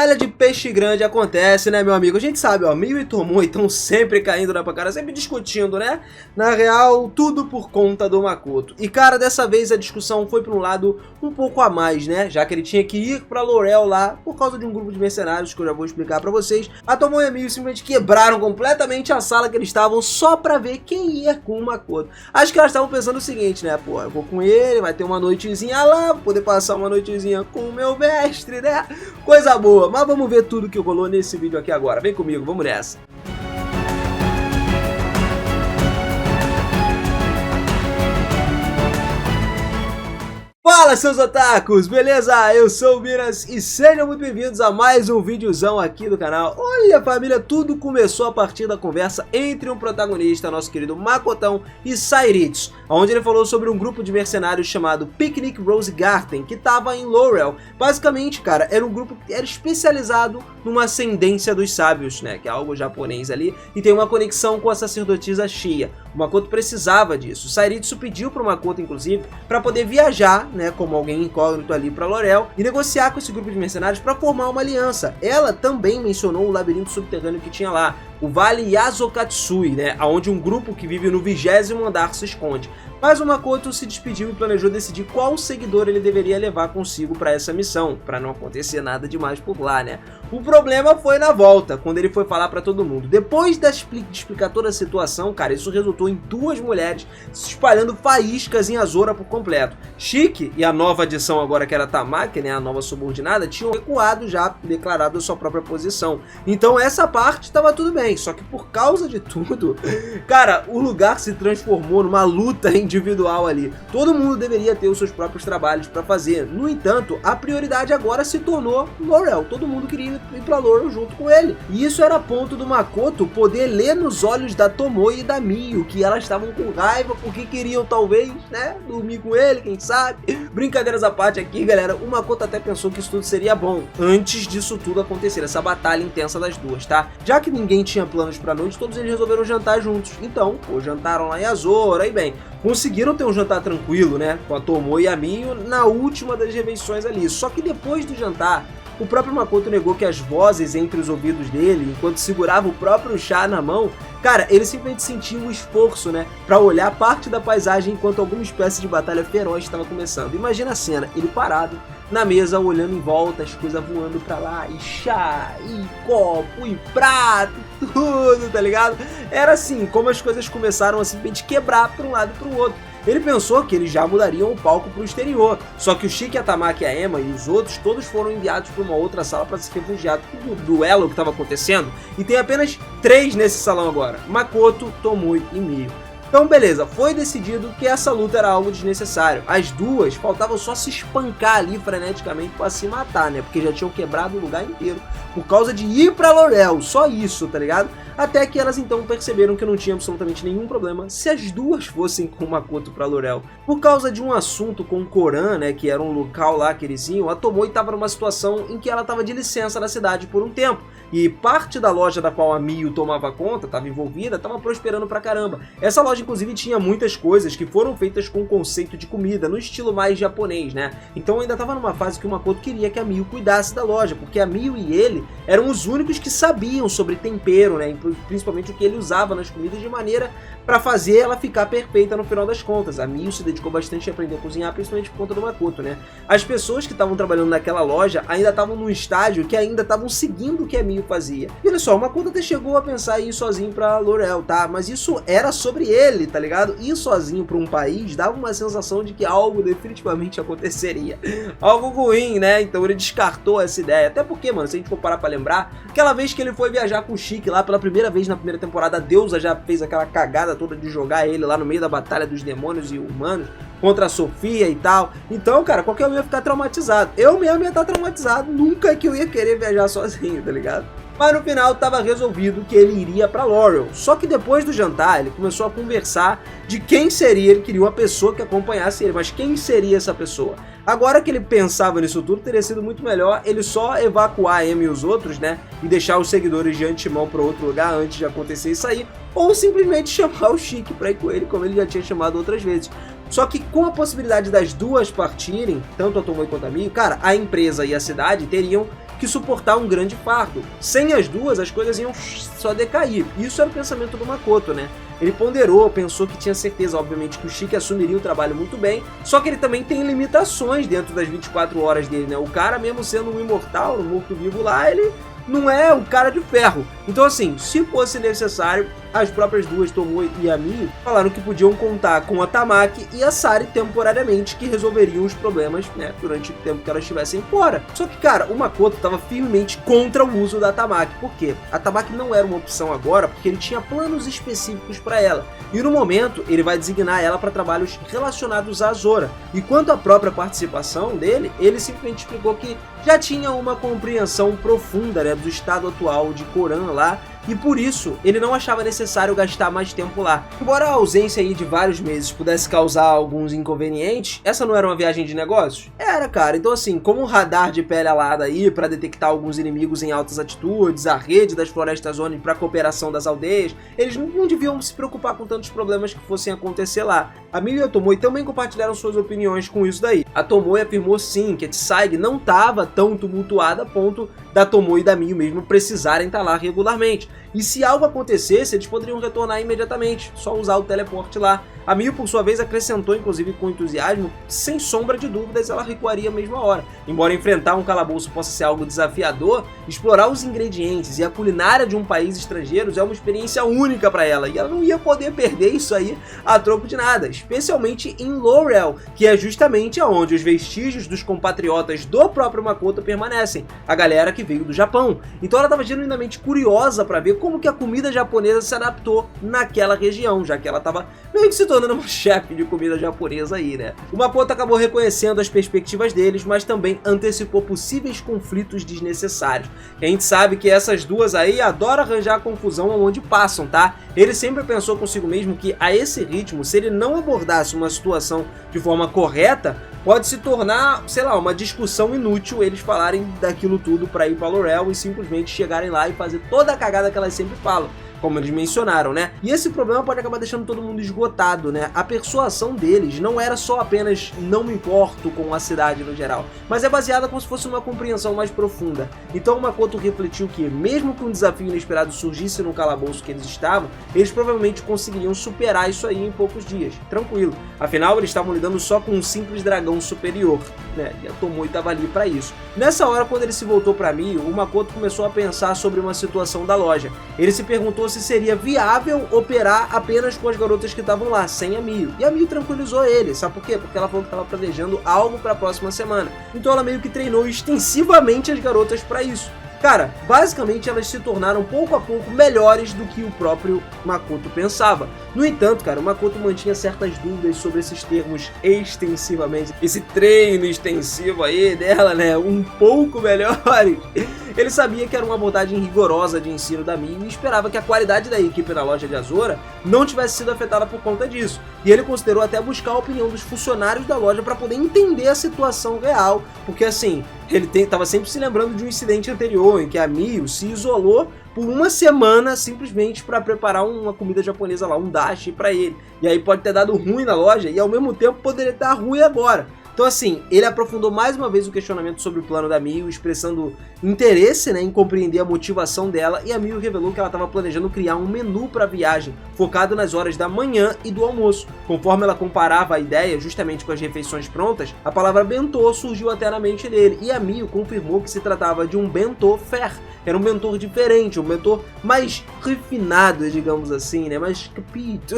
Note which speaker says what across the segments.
Speaker 1: batalha de peixe grande acontece, né, meu amigo? A gente sabe, ó, Miu e Tomoe estão sempre caindo na cara, sempre discutindo, né? Na real, tudo por conta do Makoto. E, cara, dessa vez a discussão foi para um lado um pouco a mais, né? Já que ele tinha que ir pra Laurel lá por causa de um grupo de mercenários que eu já vou explicar pra vocês. A Tomoe e a Miu simplesmente quebraram completamente a sala que eles estavam só pra ver quem ia com o Makoto. Acho que elas estavam pensando o seguinte, né? Pô, eu vou com ele, vai ter uma noitezinha lá, vou poder passar uma noitezinha com o meu mestre, né? Coisa boa, mas vamos ver tudo que rolou nesse vídeo aqui agora. Vem comigo, vamos nessa. Fala, seus otakus, beleza? Eu sou o Miras e sejam muito bem-vindos a mais um videozão aqui do canal. Olha, família, tudo começou a partir da conversa entre um protagonista, nosso querido Makotão, e Sairitsu, onde ele falou sobre um grupo de mercenários chamado Picnic Rose Garden, que estava em Laurel. Basicamente, cara, era um grupo que era especializado numa ascendência dos sábios, né, que é algo japonês ali, e tem uma conexão com a sacerdotisa Shia. O Makoto precisava disso. O Sairitsu pediu para o Makoto, inclusive, para poder viajar, né, como alguém incógnito ali para Laurel e negociar com esse grupo de mercenários para formar uma aliança. Ela também mencionou o labirinto subterrâneo que tinha lá, o Vale Yasukatsui, né, onde um grupo que vive no 20º andar se esconde. Mas o Makoto se despediu e planejou decidir qual seguidor ele deveria levar consigo para essa missão, para não acontecer nada demais por lá, né? O problema foi na volta, quando ele foi falar para todo mundo. Depois de explicar toda a situação, cara, isso resultou em duas mulheres se espalhando faíscas em Azora por completo. Shiki e a nova adição agora, que era Tamaki, né, a nova subordinada, tinham recuado já, declarado a sua própria posição. Então essa parte estava tudo bem, só que por causa de tudo, cara, o lugar se transformou numa luta individual ali. Todo mundo deveria ter os seus próprios trabalhos para fazer. No entanto, a prioridade agora se tornou Laurel. Todo mundo queria ir para Laurel junto com ele. E isso era ponto do Makoto poder ler nos olhos da Tomoe e da Miu que elas estavam com raiva porque queriam talvez, né, dormir com ele, quem sabe. Brincadeiras à parte aqui, galera, o Makoto até pensou que isso tudo seria bom antes disso tudo acontecer, essa batalha intensa das duas, tá? Já que ninguém tinha planos pra noite, todos eles resolveram jantar juntos. Então, pô, jantaram lá em Azora, e bem, conseguiram ter um jantar tranquilo, né, com a Tomoe e a Miu na última das refeições ali. Só que depois do jantar, o próprio Makoto negou que as vozes entre os ouvidos dele, enquanto segurava o próprio chá na mão, cara, ele simplesmente sentia um esforço, né, pra olhar parte da paisagem enquanto alguma espécie de batalha feroz estava começando. Imagina a cena, ele parado na mesa, olhando em volta, as coisas voando pra lá, e chá, e copo, e prato, tudo, tá ligado? Era assim, como as coisas começaram a simplesmente quebrar pra um lado e pro outro. Ele pensou que eles já mudariam o palco pro exterior, só que o Shiki, a Tamaki, a Emma e os outros todos foram enviados para uma outra sala para se refugiar do duelo que estava acontecendo, e tem apenas 3 nesse salão agora: Makoto, Tomoe e Miu. Então beleza, foi decidido que essa luta era algo desnecessário. As duas faltavam só se espancar ali freneticamente para se matar, né? Porque já tinham quebrado o lugar inteiro por causa de ir pra Laurel, só isso, tá ligado? Até que elas então perceberam que não tinha absolutamente nenhum problema se as duas fossem com o Makoto pra Laurel. Por causa de um assunto com o Koran, né, que era um local lá que eles iam, a Tomoe estava numa situação em que ela estava de licença na cidade por um tempo. E parte da loja da qual a Miu tomava conta, estava envolvida, estava prosperando pra caramba. Essa loja inclusive tinha muitas coisas que foram feitas com o conceito de comida, no estilo mais japonês, né? Então ainda estava numa fase que o Makoto queria que a Miu cuidasse da loja, porque a Miu e ele eram os únicos que sabiam sobre tempero, né? Principalmente o que ele usava nas comidas, de maneira para fazer ela ficar perfeita no final das contas. A Miu se dedicou bastante a aprender a cozinhar, principalmente por conta do Makoto, né? As pessoas que estavam trabalhando naquela loja ainda estavam num estágio que ainda estavam seguindo o que a Miu fazia. E olha só, o Makoto até chegou a pensar em ir sozinho pra Laurel, tá? Mas isso era sobre ele, tá ligado? Ir sozinho pra um país dava uma sensação de que algo definitivamente aconteceria. Algo ruim, né? Então ele descartou essa ideia. Até porque, mano, se a gente for parar pra lembrar, aquela vez que ele foi viajar com o Shiki lá pela primeira vez na primeira temporada, a deusa já fez aquela cagada toda de jogar ele lá no meio da batalha dos demônios e humanos contra a Sofia e tal. Então, cara, qualquer um ia ficar traumatizado. Eu mesmo ia estar traumatizado. Nunca que eu ia querer viajar sozinho, tá ligado? Mas no final estava resolvido que ele iria para Laurel. Só que depois do jantar ele começou a conversar de quem seria, ele queria uma pessoa que acompanhasse ele, mas quem seria essa pessoa? Agora que ele pensava nisso tudo, teria sido muito melhor ele só evacuar a Amy e os outros, né, e deixar os seguidores de antemão para outro lugar antes de acontecer isso aí, ou simplesmente chamar o Shiki para ir com ele, como ele já tinha chamado outras vezes. Só que com a possibilidade das duas partirem, tanto a Tomoe quanto a Miu, cara, a empresa e a cidade teriam que suportar um grande fardo. Sem as duas, as coisas iam só decair. Isso era o pensamento do Makoto, né? Ele ponderou, pensou que tinha certeza, obviamente, que o Shiki assumiria o trabalho muito bem, só que ele também tem limitações dentro das 24 horas dele, né? O cara, mesmo sendo um imortal, um morto-vivo lá, ele não é um cara de ferro. Então, assim, se fosse necessário, as próprias duas, Tomoe e Amiyu, falaram que podiam contar com a Tamaki e a Sari temporariamente, que resolveriam os problemas, né, durante o tempo que elas estivessem fora. Só que, cara, o Makoto estava firmemente contra o uso da Tamaki. Por quê? A Tamaki não era uma opção agora, porque ele tinha planos específicos para ela. E no momento, ele vai designar ela para trabalhos relacionados à Azora. E quanto à própria participação dele, ele simplesmente explicou que já tinha uma compreensão profunda, né, do estado atual de Koran lá, e por isso ele não achava necessário gastar mais tempo lá. Embora a ausência aí de vários meses pudesse causar alguns inconvenientes, essa não era uma viagem de negócios? Era, cara. Então, assim, como um radar de pele alada aí para detectar alguns inimigos em altas atitudes, a rede das florestas Oni para cooperação das aldeias, eles não deviam se preocupar com tantos problemas que fossem acontecer lá. A Miyu e a Tomoe também compartilharam suas opiniões com isso daí. A Tomoe afirmou sim que a Tsusaigi não estava tão tumultuada a ponto da Tomoe e da Miyu mesmo precisarem estar lá regularmente. E se algo acontecesse, eles poderiam retornar imediatamente, só usar o teleporte lá. A Miyu, por sua vez, acrescentou, inclusive com entusiasmo, sem sombra de dúvidas, ela recuaria a mesma hora. Embora enfrentar um calabouço possa ser algo desafiador, explorar os ingredientes e a culinária de um país estrangeiro é uma experiência única para ela, e ela não ia poder perder isso aí a troco de nada, especialmente em Laurel, que é justamente onde os vestígios dos compatriotas do próprio Makoto permanecem, a galera que veio do Japão. Então ela estava genuinamente curiosa para ver como que a comida japonesa se adaptou naquela região, já que ela estava meio que se tornando uma chefe de comida japonesa aí, né? O Makoto acabou reconhecendo as perspectivas deles, mas também antecipou possíveis conflitos desnecessários. A gente sabe que essas duas aí adoram arranjar confusão onde passam, tá? Ele sempre pensou consigo mesmo que a esse ritmo, se ele não abordasse uma situação de forma correta, pode se tornar, sei lá, uma discussão inútil eles falarem daquilo tudo para ir para Laurel e simplesmente chegarem lá e fazer toda a cagada que elas sempre falam, como eles mencionaram, né? E esse problema pode acabar deixando todo mundo esgotado, né? A persuasão deles não era só apenas não me importo com a cidade no geral, mas é baseada como se fosse uma compreensão mais profunda. Então o Makoto refletiu que, mesmo que um desafio inesperado surgisse no calabouço que eles estavam, eles provavelmente conseguiriam superar isso aí em poucos dias, tranquilo. Afinal, eles estavam lidando só com um simples dragão superior, né? E a Tomoe estava ali para isso. Nessa hora, quando ele se voltou para Miyu, o Makoto começou a pensar sobre uma situação da loja. Ele se perguntou se seria viável operar apenas com as garotas que estavam lá, sem a Miyu. E a Miyu tranquilizou ele, sabe por quê? Porque ela falou que estava planejando algo para a próxima semana. Então ela meio que treinou extensivamente as garotas para isso. Cara, basicamente elas se tornaram pouco a pouco melhores do que o próprio Makoto pensava. No entanto, cara, o Makoto mantinha certas dúvidas sobre esses termos extensivamente. Esse treino extensivo aí dela, né, um pouco melhores. Ele sabia que era uma abordagem rigorosa de ensino da Miyu e esperava que a qualidade da equipe na loja de Azora não tivesse sido afetada por conta disso. E ele considerou até buscar a opinião dos funcionários da loja para poder entender a situação real, porque assim, ele estava sempre se lembrando de um incidente anterior em que a Miyu se isolou por uma semana simplesmente para preparar uma comida japonesa lá, um dashi para ele. E aí pode ter dado ruim na loja e ao mesmo tempo poderia dar ruim agora. Então assim, ele aprofundou mais uma vez o questionamento sobre o plano da Miyu, expressando interesse, né, em compreender a motivação dela, e a Miyu revelou que ela estava planejando criar um menu para a viagem, focado nas horas da manhã e do almoço. Conforme ela comparava a ideia justamente com as refeições prontas, a palavra bentô surgiu até na mente dele, e a Miyu confirmou que se tratava de um bentô fair. Era um bentô diferente, um bentô mais refinado, digamos assim, né, mais capito.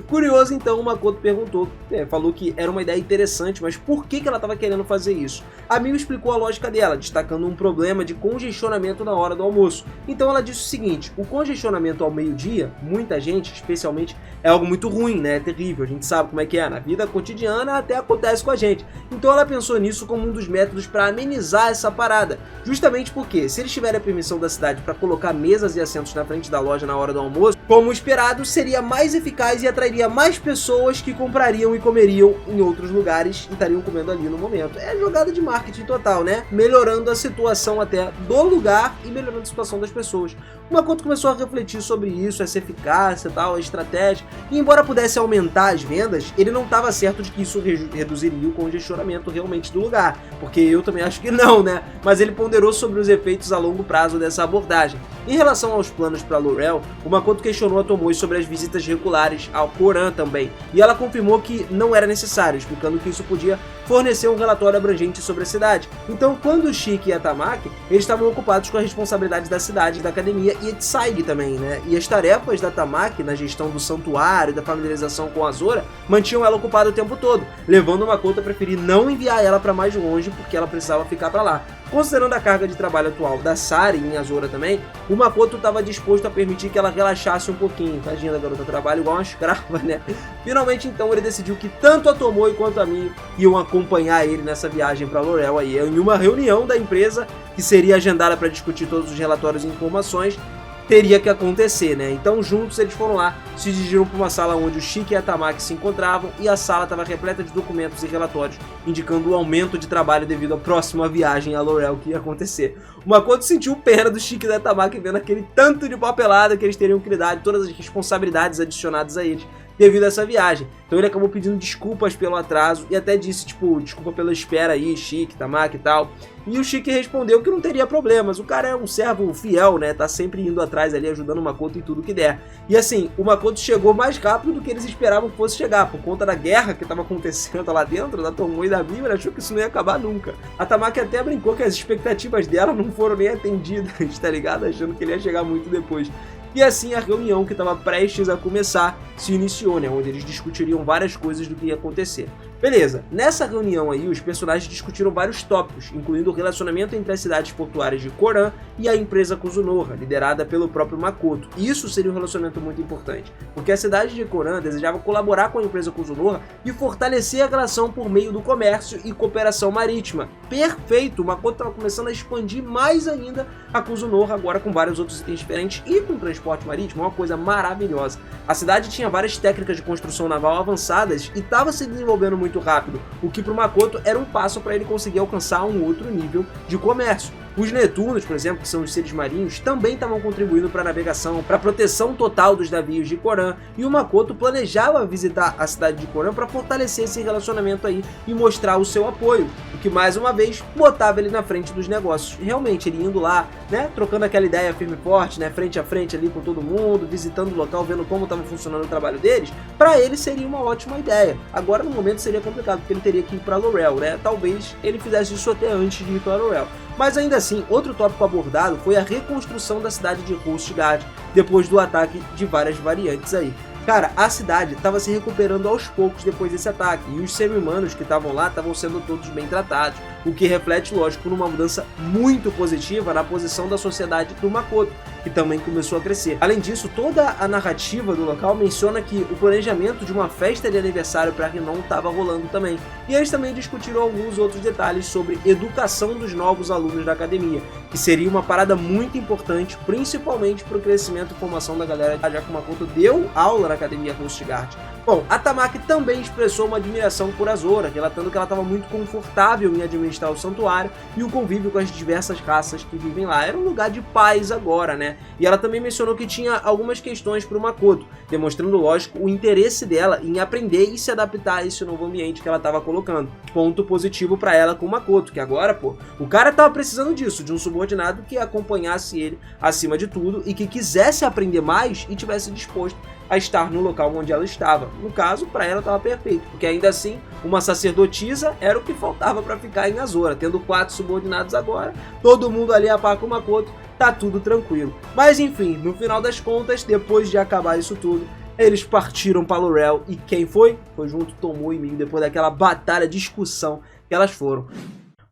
Speaker 1: Curioso, então, o Makoto perguntou, falou que era uma ideia interessante, mas por que ela estava querendo fazer isso? A Miyu explicou a lógica dela, destacando um problema de congestionamento na hora do almoço. Então ela disse o seguinte: o congestionamento ao meio-dia, muita gente, especialmente, é algo muito ruim, né? É terrível, a gente sabe como é que é, na vida cotidiana até acontece com a gente. Então ela pensou nisso como um dos métodos para amenizar essa parada, justamente porque, se eles tiverem a permissão da cidade para colocar mesas e assentos na frente da loja na hora do almoço, como esperado, seria mais eficaz e atrairia mais pessoas que comprariam e comeriam em outros lugares e estariam comendo ali no momento. É jogada de marketing total, né? Melhorando a situação até do lugar e melhorando a situação das pessoas. O Makoto começou a refletir sobre isso, essa eficácia e tal, a estratégia, e embora pudesse aumentar as vendas, ele não estava certo de que isso reduziria o congestionamento realmente do lugar, porque eu também acho que não, né? Mas ele ponderou sobre os efeitos a longo prazo dessa abordagem. Em relação aos planos para Laurel, o Makoto questionou a Tomoe sobre as visitas regulares ao Koran também, e ela confirmou que não era necessário, explicando que isso podia fornecer um relatório abrangente sobre a cidade. Então, quando o Shiki e a Tamaki, eles estavam ocupados com as responsabilidades da cidade, da academia e de Saig também, né? E as tarefas da Tamaki na gestão do santuário e da familiarização com a Azora mantinham ela ocupada o tempo todo, levando o Makoto a preferir não enviar ela para mais longe porque ela precisava ficar para lá. Considerando a carga de trabalho atual da Sari em Azora também, o Makoto estava disposto a permitir que ela relaxasse um pouquinho. Tadinha da garota, trabalha igual uma escrava, né? Finalmente, então, ele decidiu que tanto a Tomoe quanto a Mio iam acompanhar ele nessa viagem para Laurel aí, em uma reunião da empresa que seria agendada para discutir todos os relatórios e informações. Teria que acontecer, né? Então juntos eles foram lá, se dirigiram para uma sala onde o Shiki e a Tamaki se encontravam e a sala estava repleta de documentos e relatórios indicando o aumento de trabalho devido à próxima viagem a Laurel que ia acontecer. O Makoto sentiu pena do Shiki e da Tamaki vendo aquele tanto de papelada que eles teriam que lidar de todas as responsabilidades adicionadas a eles devido a essa viagem. Então ele acabou pedindo desculpas pelo atraso e até disse, tipo, desculpa pela espera aí, Shiki, Tamaki e tal. E o Shiki respondeu que não teria problemas, o cara é um servo fiel, né, tá sempre indo atrás ali, ajudando o Makoto em tudo que der. E assim, o Makoto chegou mais rápido do que eles esperavam que fosse chegar, por conta da guerra que tava acontecendo lá dentro, da Tomoe e da Mio, ele achou que isso não ia acabar nunca. A Tamaki até brincou que as expectativas dela não foram nem atendidas, tá ligado? Achando que ele ia chegar muito depois. E assim a reunião que estava prestes a começar se iniciou, né, onde eles discutiriam várias coisas do que ia acontecer. Beleza, nessa reunião aí os personagens discutiram vários tópicos, incluindo o relacionamento entre as cidades portuárias de Koran e a empresa Kuzunoha, liderada pelo próprio Makoto. E isso seria um relacionamento muito importante, porque a cidade de Koran desejava colaborar com a empresa Kuzunoha e fortalecer a relação por meio do comércio e cooperação marítima. Perfeito, o Makoto estava começando a expandir mais ainda a Kuzunoha, agora com vários outros itens diferentes e com transporte marítimo, uma coisa maravilhosa. A cidade tinha várias técnicas de construção naval avançadas e estava se desenvolvendo muito rápido, o que para o Makoto era um passo para ele conseguir alcançar um outro nível de comércio. Os Netunos, por exemplo, que são os seres marinhos, também estavam contribuindo para a navegação, para a proteção total dos navios de Koran, e o Makoto planejava visitar a cidade de Koran para fortalecer esse relacionamento aí e mostrar o seu apoio, o que mais uma vez botava ele na frente dos negócios. Realmente, ele indo lá, né, trocando aquela ideia firme e forte, né, frente a frente ali com todo mundo, visitando o local, vendo como estava funcionando o trabalho deles, para ele seria uma ótima ideia. Agora, no momento, seria complicado, porque ele teria que ir para Laurel, né? Talvez ele fizesse isso até antes de ir para Laurel. Mas ainda assim, outro tópico abordado foi a reconstrução da cidade de Hostgard, depois do ataque de várias variantes aí. Cara, a cidade estava se recuperando aos poucos depois desse ataque, e os semi-humanos que estavam lá estavam sendo todos bem tratados, o que reflete, lógico, numa mudança muito positiva na posição da sociedade do Makoto, que também começou a crescer. Além disso, toda a narrativa do local menciona que o planejamento de uma festa de aniversário para Rinon estava rolando também, e eles também discutiram alguns outros detalhes sobre educação dos novos alunos da academia, que seria uma parada muito importante, principalmente para o crescimento e formação da galera, já que o Makoto deu aula na academia Hostgard. Bom, a Tamaki também expressou uma admiração por Azora, relatando que ela estava muito confortável em administrar o santuário e o convívio com as diversas raças que vivem lá. Era um lugar de paz agora, né? E ela também mencionou que tinha algumas questões para o Makoto, demonstrando, lógico, o interesse dela em aprender e se adaptar a esse novo ambiente que ela estava colocando. Ponto positivo para ela com o Makoto, que agora, pô, o cara tava precisando disso, de um subordinado que acompanhasse ele acima de tudo e que quisesse aprender mais e tivesse disposto a estar no local onde ela estava. No caso, para ela estava perfeito, porque ainda assim, uma sacerdotisa era o que faltava para ficar em Azora. Tendo 4 subordinados agora, todo mundo ali a par com o Makoto, tá tudo tranquilo. Mas enfim, no final das contas, depois de acabar isso tudo, eles partiram para Laurel e quem foi? Foi junto Tomoe e Mio, depois daquela batalha, discussão que elas foram.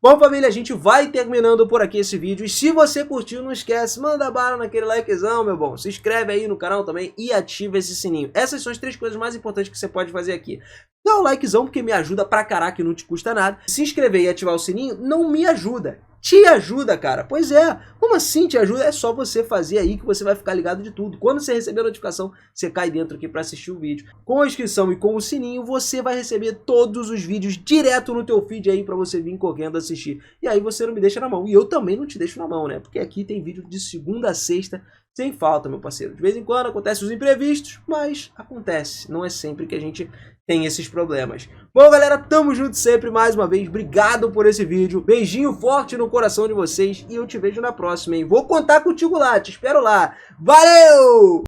Speaker 1: Bom, família, a gente vai terminando por aqui esse vídeo. E se você curtiu, não esquece, manda bala naquele likezão, meu bom. Se inscreve aí no canal também e ativa esse sininho. Essas são as 3 coisas mais importantes que você pode fazer aqui. Dá o likezão, porque me ajuda pra caraca e não te custa nada. Se inscrever e ativar o sininho não me ajuda. te ajuda, cara. Pois é, como assim te ajuda? É só você fazer aí que você vai ficar ligado de tudo. Quando você receber a notificação, você cai dentro aqui para assistir o vídeo. Com a inscrição e com o sininho, você vai receber todos os vídeos direto no teu feed aí para você vir correndo assistir. E aí você não me deixa na mão. E eu também não te deixo na mão, né? Porque aqui tem vídeo de segunda a sexta, sem falta, meu parceiro. De vez em quando acontecem os imprevistos, mas acontece. Não é sempre que a gente tem esses problemas. Bom, galera, tamo junto sempre mais uma vez. Obrigado por esse vídeo. Beijinho forte no coração de vocês e eu te vejo na próxima, hein? Vou contar contigo lá, te espero lá. Valeu!